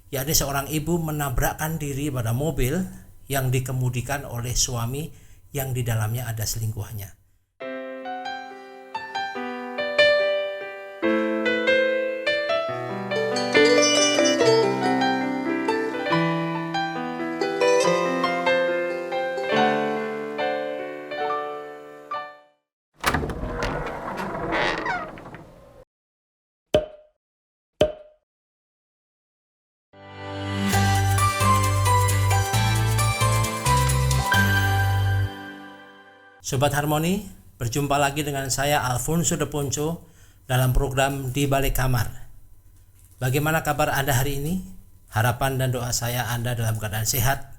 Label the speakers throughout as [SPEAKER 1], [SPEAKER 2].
[SPEAKER 1] yakni seorang ibu menabrakkan diri pada mobil yang dikemudikan oleh suami yang di dalamnya ada selingkuhannya. Sobat Harmoni, berjumpa lagi dengan saya Alfonso De Ponco dalam program Di Balik Kamar. Bagaimana kabar Anda hari ini? Harapan dan doa saya Anda dalam keadaan sehat,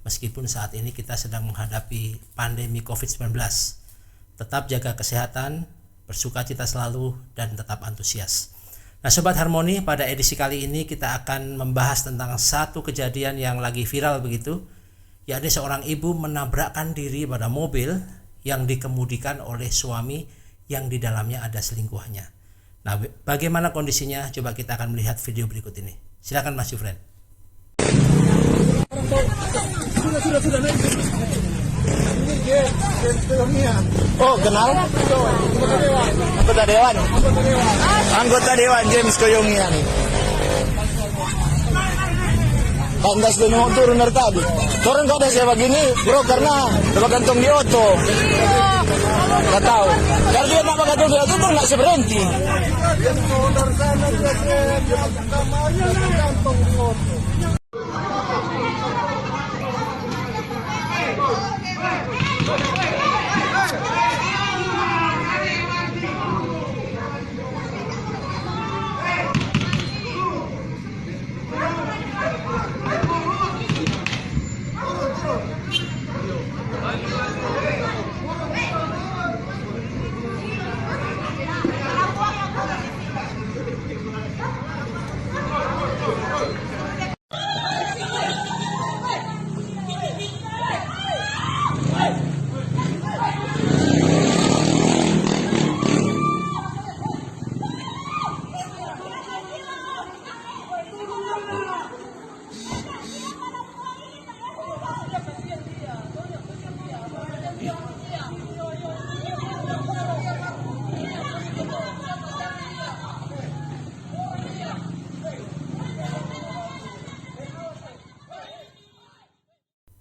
[SPEAKER 1] meskipun saat ini kita sedang menghadapi pandemi COVID-19. Tetap jaga kesehatan, bersukacita selalu, dan tetap antusias. Nah Sobat Harmoni, pada edisi kali ini kita akan membahas tentang satu kejadian yang lagi viral begitu, yakni seorang ibu menabrakkan diri pada mobil yang dikemudikan oleh suami yang di dalamnya ada selingkuhannya. Nah, bagaimana kondisinya? Coba kita akan melihat video berikut ini. Silakan Mas Jufren.
[SPEAKER 2] Oh, kenal? Anggota Dewan James Koyongian. Pantas din mo turun dari tadi. Turun kok ada saya begini, bro, karena tergantung di auto. Gak tahu. Karena dia nak gantung di auto tuh nggak berhenti.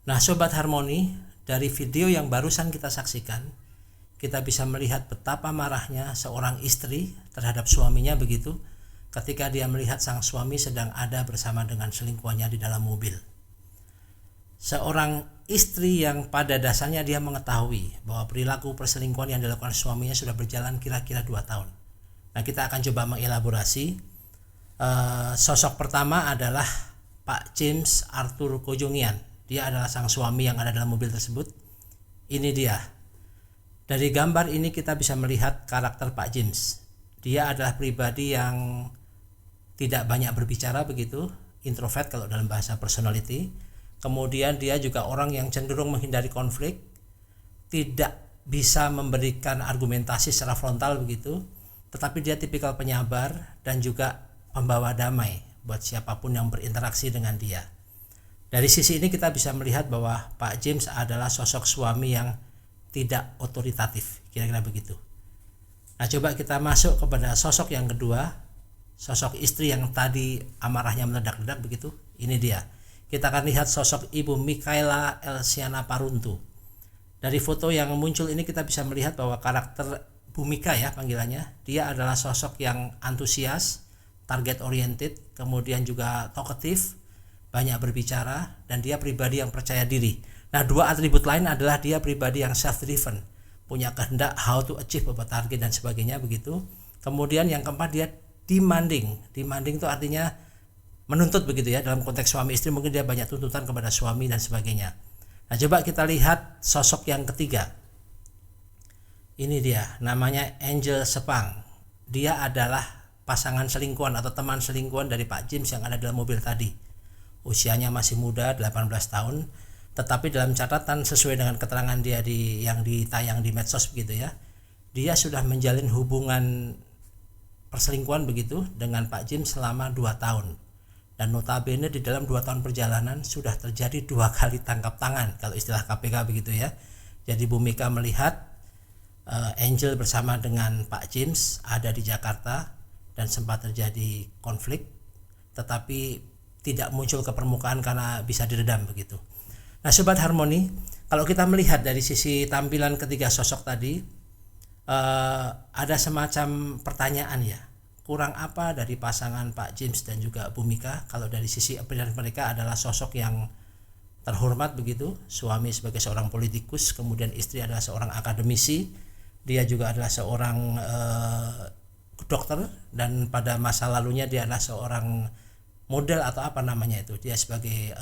[SPEAKER 1] Nah Sobat Harmoni, dari video yang barusan kita saksikan, kita bisa melihat betapa marahnya seorang istri terhadap suaminya begitu ketika dia melihat sang suami sedang ada bersama dengan selingkuhannya di dalam mobil. Seorang istri yang pada dasarnya dia mengetahui bahwa perilaku perselingkuhan yang dilakukan suaminya sudah berjalan kira-kira 2 tahun. Nah kita akan coba mengelaborasi. Sosok pertama adalah Pak James Arthur Kojongian. Dia adalah sang suami yang ada dalam mobil tersebut. Ini dia. Dari gambar ini kita bisa melihat karakter Pak James. Dia adalah pribadi yang tidak banyak berbicara begitu, introvert kalau dalam bahasa personality. Kemudian dia juga orang yang cenderung menghindari konflik, tidak bisa memberikan argumentasi secara frontal begitu, tetapi dia tipikal penyabar dan juga pembawa damai buat siapapun yang berinteraksi dengan dia. Dari sisi ini kita bisa melihat bahwa Pak James adalah sosok suami yang tidak otoritatif, kira-kira begitu. Nah coba kita masuk kepada sosok yang kedua, sosok istri yang tadi amarahnya meledak-ledak begitu. Ini dia. Kita akan lihat sosok Ibu Mikaela Elsiana Paruntu. Dari foto yang muncul ini kita bisa melihat bahwa karakter Bu Mika ya panggilannya, dia adalah sosok yang antusias, target oriented, kemudian juga talkative, banyak berbicara, dan dia pribadi yang percaya diri. Nah dua atribut lain adalah dia pribadi yang self driven, punya kehendak how to achieve beberapa target dan sebagainya begitu. Kemudian yang keempat dia demanding itu artinya menuntut begitu ya, dalam konteks suami istri mungkin dia banyak tuntutan kepada suami dan sebagainya. Nah coba kita lihat sosok yang ketiga. Ini dia, namanya Angel Sepang. Dia adalah pasangan selingkuhan atau teman selingkuhan dari Pak James yang ada dalam mobil tadi. Usianya masih muda, 18 tahun, tetapi dalam catatan sesuai dengan keterangan dia yang ditayang di medsos begitu ya, dia sudah menjalin hubungan perselingkuhan begitu dengan Pak James selama 2 tahun. Dan notabene di dalam 2 tahun perjalanan sudah terjadi 2 kali tangkap tangan, kalau istilah KPK begitu ya. Jadi Bu Mika melihat Angel bersama dengan Pak James ada di Jakarta dan sempat terjadi konflik, tetapi tidak muncul ke permukaan karena bisa diredam begitu. Nah Sobat Harmoni, kalau kita melihat dari sisi tampilan ketiga sosok tadi, ada semacam pertanyaan ya, kurang apa dari pasangan Pak James dan juga Bu Mika. Kalau dari sisi appearance mereka adalah sosok yang terhormat begitu, suami sebagai seorang politikus, kemudian istri adalah seorang akademisi, dia juga adalah seorang dokter, dan pada masa lalunya dia adalah seorang model atau apa namanya itu, dia sebagai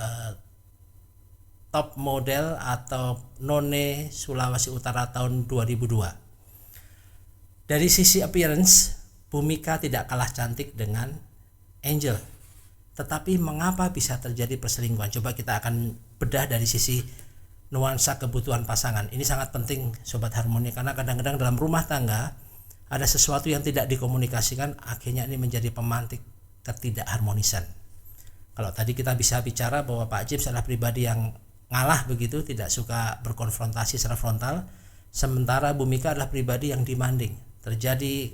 [SPEAKER 1] top model atau none Sulawesi Utara tahun 2002. Dari sisi appearance, Bu Mika tidak kalah cantik dengan Angel. Tetapi mengapa bisa terjadi perselingkuhan? Coba kita akan bedah dari sisi nuansa kebutuhan pasangan. Ini sangat penting Sobat Harmoni, karena kadang-kadang dalam rumah tangga ada sesuatu yang tidak dikomunikasikan, akhirnya ini menjadi pemantik ketidakharmonisan. Kalau tadi kita bisa bicara bahwa Pak James adalah pribadi yang ngalah begitu, tidak suka berkonfrontasi secara frontal, sementara Bu Mika adalah pribadi yang demanding. Terjadi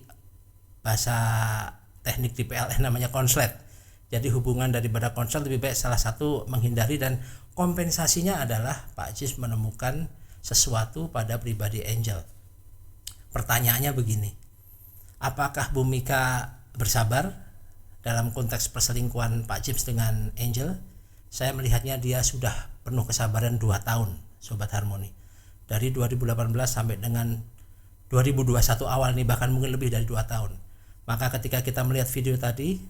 [SPEAKER 1] bahasa teknik di PLN namanya konslet. Jadi hubungan daripada konslet lebih baik salah satu menghindari, dan kompensasinya adalah Pak James menemukan sesuatu pada pribadi Angel. Pertanyaannya begini, apakah Bu Mika bersabar dalam konteks perselingkuhan Pak James dengan Angel? Saya melihatnya dia sudah penuh kesabaran 2 tahun Sobat Harmoni. Dari 2018 sampai dengan 2021 awal ini, bahkan mungkin lebih dari 2 tahun. Maka ketika kita melihat video tadi,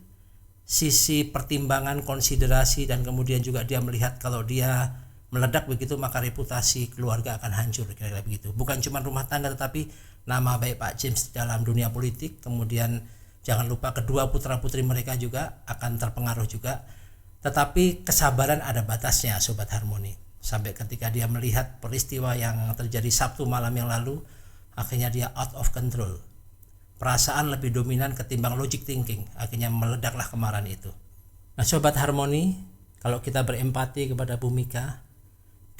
[SPEAKER 1] sisi pertimbangan, konsiderasi, dan kemudian juga dia melihat kalau dia meledak begitu maka reputasi keluarga akan hancur, kira-kira begitu. Bukan cuma rumah tangga tetapi nama baik Pak James dalam dunia politik, kemudian jangan lupa kedua putra-putri mereka juga akan terpengaruh juga. Tetapi kesabaran ada batasnya Sobat Harmoni. Sampai ketika dia melihat peristiwa yang terjadi Sabtu malam yang lalu, akhirnya dia out of control. Perasaan lebih dominan ketimbang logic thinking, akhirnya meledaklah kemarahan itu. Nah Sobat Harmoni, kalau kita berempati kepada Bu Mika,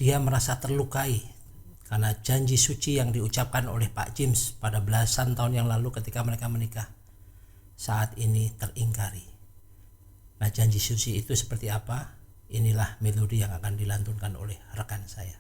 [SPEAKER 1] dia merasa terlukai karena janji suci yang diucapkan oleh Pak James pada belasan tahun yang lalu ketika mereka menikah saat ini teringkari. Nah janji suci itu seperti apa? Inilah melodi yang akan dilantunkan oleh rekan saya.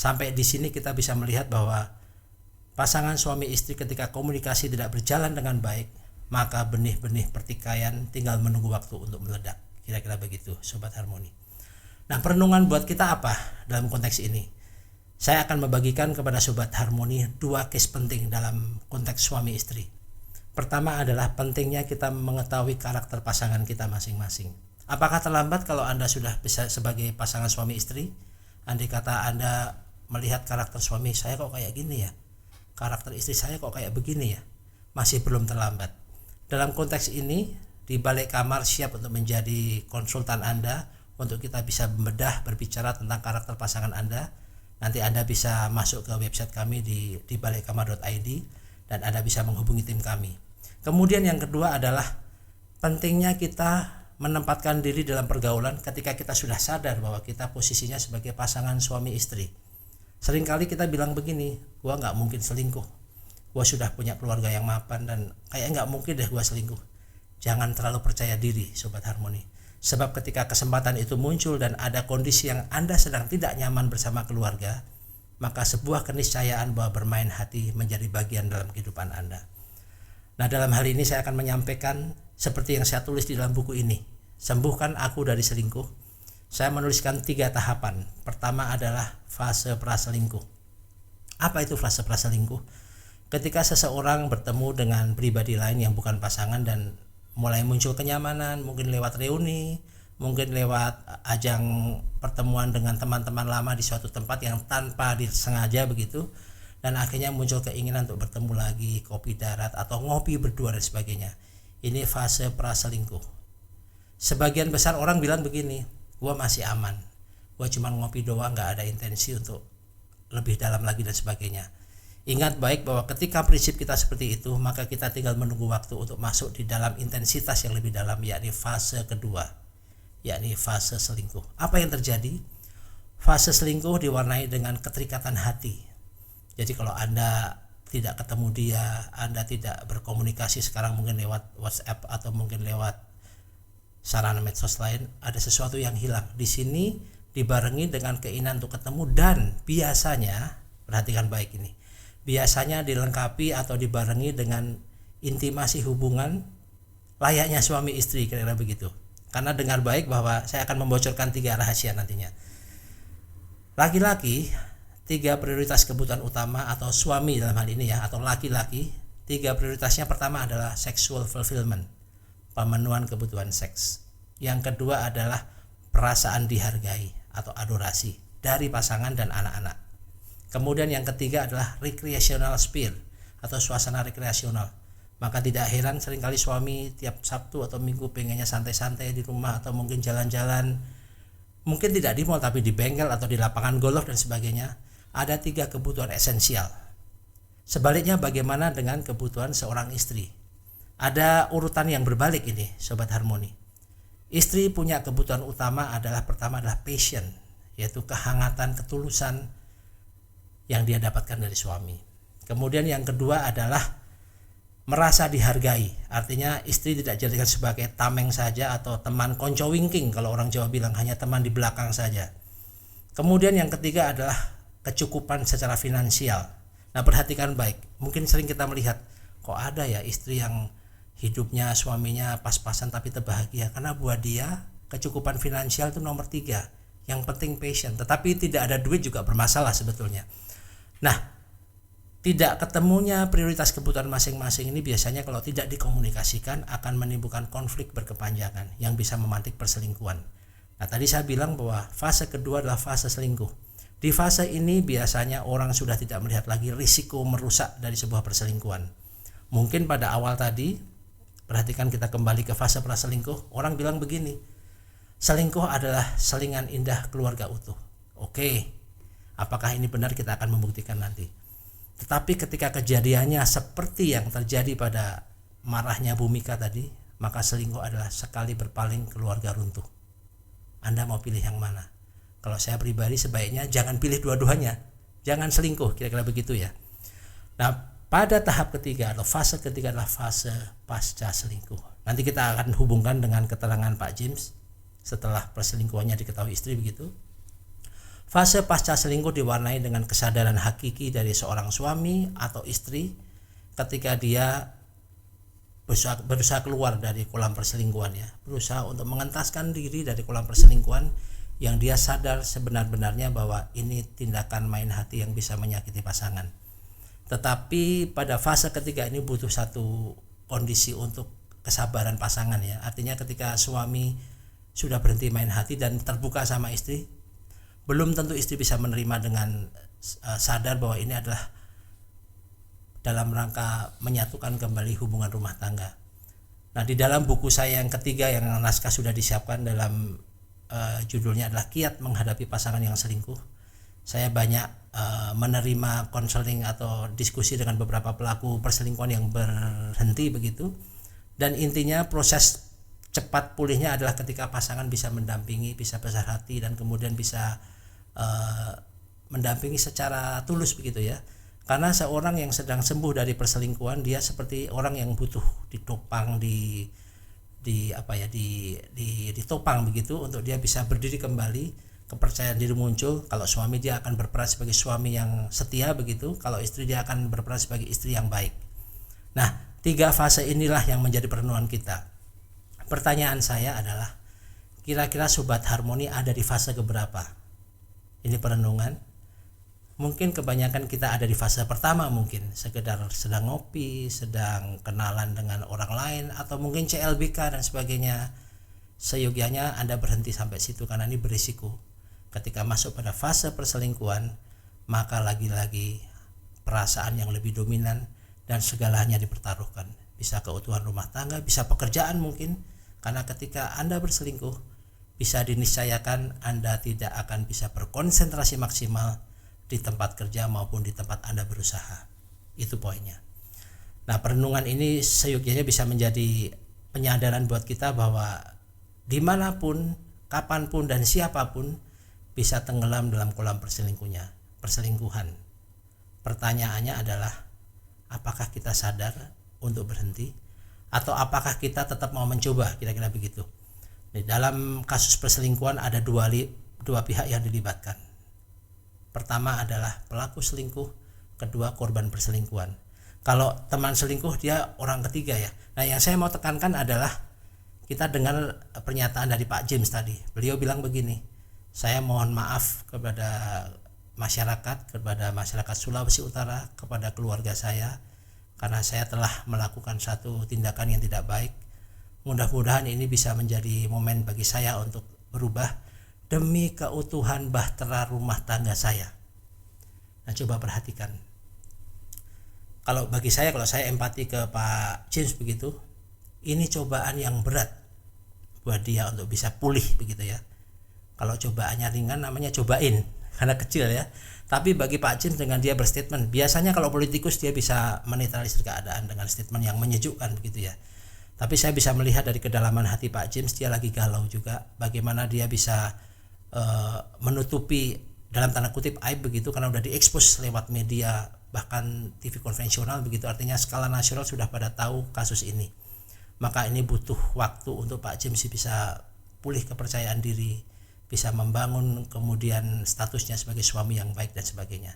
[SPEAKER 1] Sampai di sini kita bisa melihat bahwa pasangan suami istri ketika komunikasi tidak berjalan dengan baik, maka benih-benih pertikaian tinggal menunggu waktu untuk meledak. Kira-kira begitu Sobat Harmoni. Nah perenungan buat kita apa dalam konteks ini? Saya akan membagikan kepada Sobat Harmoni 2 case penting dalam konteks suami istri. Pertama adalah pentingnya kita mengetahui karakter pasangan kita masing-masing. Apakah terlambat kalau Anda sudah bisa sebagai pasangan suami istri? Andai kata Anda melihat karakter suami saya kok kayak gini ya, karakter istri saya kok kayak begini ya, masih belum terlambat. Dalam konteks ini, di balik kamar siap untuk menjadi konsultan Anda untuk kita bisa membedah berbicara tentang karakter pasangan Anda. Nanti Anda bisa masuk ke website kami di balikkamar.id dan Anda bisa menghubungi tim kami. Kemudian yang kedua adalah pentingnya kita menempatkan diri dalam pergaulan ketika kita sudah sadar bahwa kita posisinya sebagai pasangan suami istri. Seringkali kita bilang begini, gua nggak mungkin selingkuh, gua sudah punya keluarga yang mapan dan kayak nggak mungkin deh gua selingkuh. Jangan terlalu percaya diri Sobat Harmoni, sebab ketika kesempatan itu muncul dan ada kondisi yang Anda sedang tidak nyaman bersama keluarga, maka sebuah keniscayaan bahwa bermain hati menjadi bagian dalam kehidupan Anda. Nah, dalam hal ini saya akan menyampaikan seperti yang saya tulis di dalam buku ini, Sembuhkan Aku dari Selingkuh. Saya menuliskan 3 tahapan. Pertama adalah fase praselingkuh. Apa itu fase praselingkuh? Ketika seseorang bertemu dengan pribadi lain yang bukan pasangan dan mulai muncul kenyamanan, mungkin lewat reuni, mungkin lewat ajang pertemuan dengan teman-teman lama di suatu tempat yang tanpa disengaja begitu, dan akhirnya muncul keinginan untuk bertemu lagi, kopi darat atau ngopi berdua dan sebagainya. Ini fase praselingkuh. Sebagian besar orang bilang begini, gua masih aman, gua cuma ngopi doang, gak ada intensi untuk lebih dalam lagi dan sebagainya. Ingat baik bahwa ketika prinsip kita seperti itu, maka kita tinggal menunggu waktu untuk masuk di dalam intensitas yang lebih dalam, yakni fase kedua, yakni fase selingkuh. Apa yang terjadi? Fase selingkuh diwarnai dengan keterikatan hati. Jadi kalau Anda tidak ketemu dia, Anda tidak berkomunikasi sekarang mungkin lewat WhatsApp atau mungkin lewat sarana medsos lain, ada sesuatu yang hilang. Di sini dibarengi dengan keinginan untuk ketemu dan biasanya, perhatikan baik ini, biasanya dilengkapi atau dibarengi dengan intimasi hubungan layaknya suami istri, kira-kira begitu. Karena dengar baik bahwa saya akan membocorkan 3 rahasia nantinya. Laki-laki, 3 prioritas kebutuhan utama, atau suami dalam hal ini ya, atau laki-laki, 3 prioritasnya pertama adalah sexual fulfillment, pemenuhan kebutuhan seks. Yang kedua adalah perasaan dihargai atau adorasi dari pasangan dan anak-anak. Kemudian yang ketiga adalah recreational sphere atau suasana rekreasional. Maka tidak heran seringkali suami tiap Sabtu atau Minggu pengennya santai-santai di rumah atau mungkin jalan-jalan, mungkin tidak di mall tapi di bengkel atau di lapangan golf dan sebagainya. Ada 3 kebutuhan esensial. Sebaliknya bagaimana dengan kebutuhan seorang istri? Ada urutan yang berbalik ini Sobat Harmoni. Istri punya kebutuhan utama pertama adalah passion, yaitu kehangatan, ketulusan yang dia dapatkan dari suami. Kemudian yang kedua adalah merasa dihargai. Artinya istri tidak dijadikan sebagai tameng saja atau teman konco wingking, kalau orang Jawa bilang hanya teman di belakang saja. Kemudian yang ketiga adalah kecukupan secara finansial. Nah, perhatikan baik. Mungkin sering kita melihat kok ada ya istri yang hidupnya suaminya pas-pasan tapi terbahagia, karena buat dia kecukupan finansial itu nomor 3. Yang penting passion, tetapi tidak ada duit juga bermasalah sebetulnya. Nah, tidak ketemunya prioritas kebutuhan masing-masing ini biasanya kalau tidak dikomunikasikan akan menimbulkan konflik berkepanjangan yang bisa memantik perselingkuhan. Nah, tadi saya bilang bahwa fase kedua adalah fase selingkuh. Di fase ini biasanya orang sudah tidak melihat lagi risiko merusak dari sebuah perselingkuhan. Mungkin pada awal tadi, perhatikan kita kembali ke fase praselingkuh, orang bilang begini, selingkuh adalah selingan indah keluarga utuh. Oke, apakah ini benar kita akan membuktikan nanti. Tetapi ketika kejadiannya seperti yang terjadi pada marahnya Bu Mika tadi, maka selingkuh adalah sekali berpaling keluarga runtuh. Anda mau pilih yang mana? Kalau saya pribadi sebaiknya jangan pilih dua-duanya, jangan selingkuh, kira-kira begitu ya. Nah, pada tahap ketiga atau fase ketiga adalah fase pasca selingkuh. Nanti kita akan hubungkan dengan keterangan Pak James setelah perselingkuhannya diketahui istri begitu. Fase pasca selingkuh diwarnai dengan kesadaran hakiki dari seorang suami atau istri ketika dia berusaha keluar dari kolam perselingkuhan ya, berusaha untuk mengentaskan diri dari kolam perselingkuhan yang dia sadar sebenar-benarnya bahwa ini tindakan main hati yang bisa menyakiti pasangan. Tetapi pada fase ketiga ini butuh satu kondisi untuk kesabaran pasangan ya. Artinya ketika suami sudah berhenti main hati dan terbuka sama istri, belum tentu istri bisa menerima dengan sadar bahwa ini adalah dalam rangka menyatukan kembali hubungan rumah tangga. Nah, di dalam buku saya yang ketiga yang naskah sudah disiapkan dalam judulnya adalah Kiat Menghadapi Pasangan yang Selingkuh. Saya banyak menerima konseling atau diskusi dengan beberapa pelaku perselingkuhan yang berhenti begitu. Dan intinya proses cepat pulihnya adalah ketika pasangan bisa mendampingi, bisa besar hati, dan kemudian bisa mendampingi secara tulus begitu ya. Karena seorang yang sedang sembuh dari perselingkuhan, dia seperti orang yang butuh ditopang, ditopang begitu untuk dia bisa berdiri kembali, kepercayaan diri muncul. Kalau suami, dia akan berperan sebagai suami yang setia begitu. Kalau istri, dia akan berperan sebagai istri yang baik. Nah, 3 fase inilah yang menjadi perenungan kita. Pertanyaan saya adalah, kira-kira Sobat Harmoni ada di fase keberapa? Ini perenungan. Mungkin kebanyakan kita ada di fase pertama, mungkin sekedar sedang ngopi, sedang kenalan dengan orang lain, atau mungkin CLBK dan sebagainya. Seyogianya Anda berhenti sampai situ karena ini berisiko. Ketika masuk pada fase perselingkuhan, maka lagi-lagi perasaan yang lebih dominan dan segalanya dipertaruhkan. Bisa keutuhan rumah tangga, bisa pekerjaan mungkin. Karena ketika Anda berselingkuh, bisa diniscayakan Anda tidak akan bisa berkonsentrasi maksimal di tempat kerja maupun di tempat Anda berusaha. Itu poinnya. Nah, perenungan ini seyogianya bisa menjadi penyadaran buat kita bahwa dimanapun, kapanpun, dan siapapun bisa tenggelam dalam kolam perselingkuhan. Pertanyaannya adalah, apakah kita sadar untuk berhenti? Atau apakah kita tetap mau mencoba? Kira-kira begitu. Di dalam kasus perselingkuhan ada dua pihak yang dilibatkan. Pertama adalah pelaku selingkuh, kedua korban perselingkuhan. Kalau teman selingkuh, dia orang ketiga ya. Nah, yang saya mau tekankan adalah kita dengar pernyataan dari Pak James tadi. Beliau bilang begini, saya mohon maaf kepada masyarakat Sulawesi Utara, kepada keluarga saya, karena saya telah melakukan satu tindakan yang tidak baik. Mudah-mudahan ini bisa menjadi momen bagi saya untuk berubah demi keutuhan bahtera rumah tangga saya. Nah, coba perhatikan. Kalau saya empati ke Pak James begitu, ini cobaan yang berat buat dia untuk bisa pulih begitu ya. Kalau cobaannya ringan namanya cobain, karena kecil ya. Tapi bagi Pak James, dengan dia berstatement, biasanya kalau politikus dia bisa menetralisir keadaan dengan statement yang menyejukkan begitu ya. Tapi saya bisa melihat dari kedalaman hati Pak James, dia lagi galau juga. Bagaimana dia bisa menutupi dalam tanda kutip aib begitu, karena udah diekspos lewat media, bahkan TV konvensional begitu. Artinya skala nasional sudah pada tahu kasus ini. Maka ini butuh waktu untuk Pak James bisa pulih kepercayaan diri, bisa membangun kemudian statusnya sebagai suami yang baik dan sebagainya.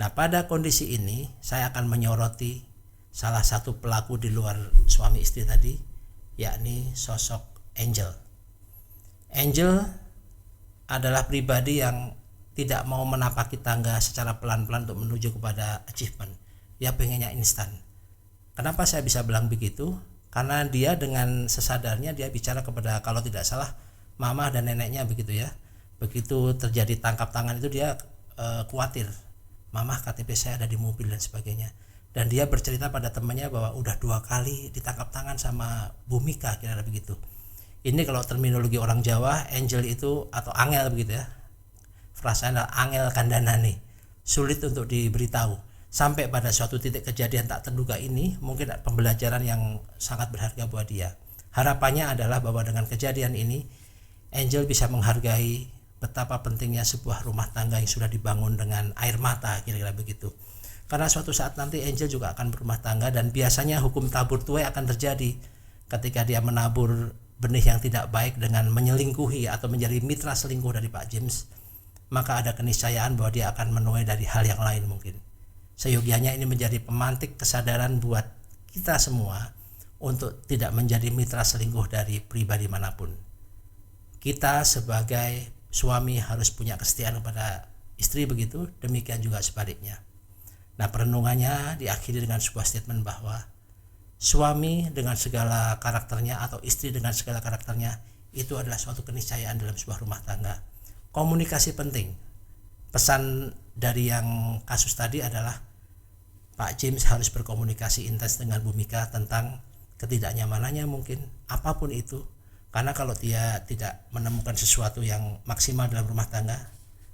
[SPEAKER 1] Nah, pada kondisi ini saya akan menyoroti salah satu pelaku di luar suami istri tadi, yakni sosok Angel. Angel adalah pribadi yang tidak mau menapaki tangga secara pelan-pelan untuk menuju kepada achievement. Dia pengennya instan. Kenapa saya bisa bilang begitu? Karena dia dengan sesadarnya dia bicara kepada, kalau tidak salah, mama dan neneknya begitu ya. Begitu terjadi tangkap tangan itu dia khawatir, mama KTP saya ada di mobil dan sebagainya. Dan dia bercerita pada temannya bahwa udah 2 kali ditangkap tangan sama Bu Mika, kira-kira begitu. Ini kalau terminologi orang Jawa, Angel itu atau angel begitu ya. Frasanya adalah angel kandhanane, sulit untuk diberitahu. Sampai pada suatu titik kejadian tak terduga ini mungkin pembelajaran yang sangat berharga buat dia. Harapannya adalah bahwa dengan kejadian ini Angel bisa menghargai betapa pentingnya sebuah rumah tangga yang sudah dibangun dengan air mata, kira-kira begitu. Karena suatu saat nanti Angel juga akan berumah tangga, dan biasanya hukum tabur tuai akan terjadi ketika dia menabur benih yang tidak baik dengan menyelingkuhi atau menjadi mitra selingkuh dari Pak James. Maka ada keniscayaan bahwa dia akan menuai dari hal yang lain mungkin. Seyogianya ini menjadi pemantik kesadaran buat kita semua untuk tidak menjadi mitra selingkuh dari pribadi manapun. Kita sebagai suami harus punya kesetiaan kepada istri begitu, demikian juga sebaliknya. Nah, perenungannya diakhiri dengan sebuah statement bahwa suami dengan segala karakternya atau istri dengan segala karakternya itu adalah suatu keniscayaan dalam sebuah rumah tangga. Komunikasi penting. Pesan dari yang kasus tadi adalah Pak James harus berkomunikasi intens dengan Bu Mika tentang ketidaknyamanannya mungkin, apapun itu. Karena kalau dia tidak menemukan sesuatu yang maksimal dalam rumah tangga,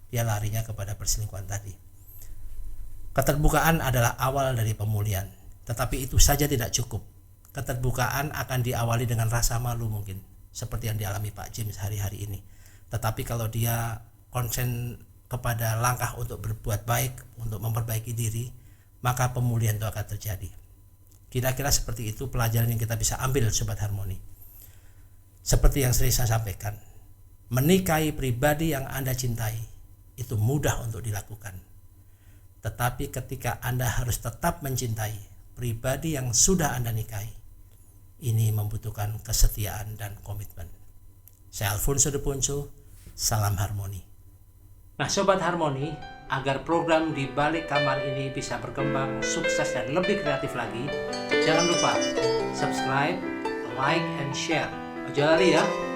[SPEAKER 1] dia larinya kepada perselingkuhan tadi. Keterbukaan adalah awal dari pemulihan, tetapi itu saja tidak cukup. Keterbukaan akan diawali dengan rasa malu mungkin, seperti yang dialami Pak James hari-hari ini. Tetapi kalau dia konsen kepada langkah untuk berbuat baik, untuk memperbaiki diri, maka pemulihan itu akan terjadi. Kira-kira seperti itu pelajaran yang kita bisa ambil Sobat Harmoni. Seperti yang sering saya sampaikan, menikahi pribadi yang Anda cintai itu mudah untuk dilakukan. Tetapi ketika Anda harus tetap mencintai pribadi yang sudah Anda nikahi, ini membutuhkan kesetiaan dan komitmen. Saya Alfonso de Ponco, salam harmoni. Nah Sobat Harmoni, agar program di balik kamar ini bisa berkembang, sukses dan lebih kreatif lagi, jangan lupa subscribe, like, and share. Jangan lari ya.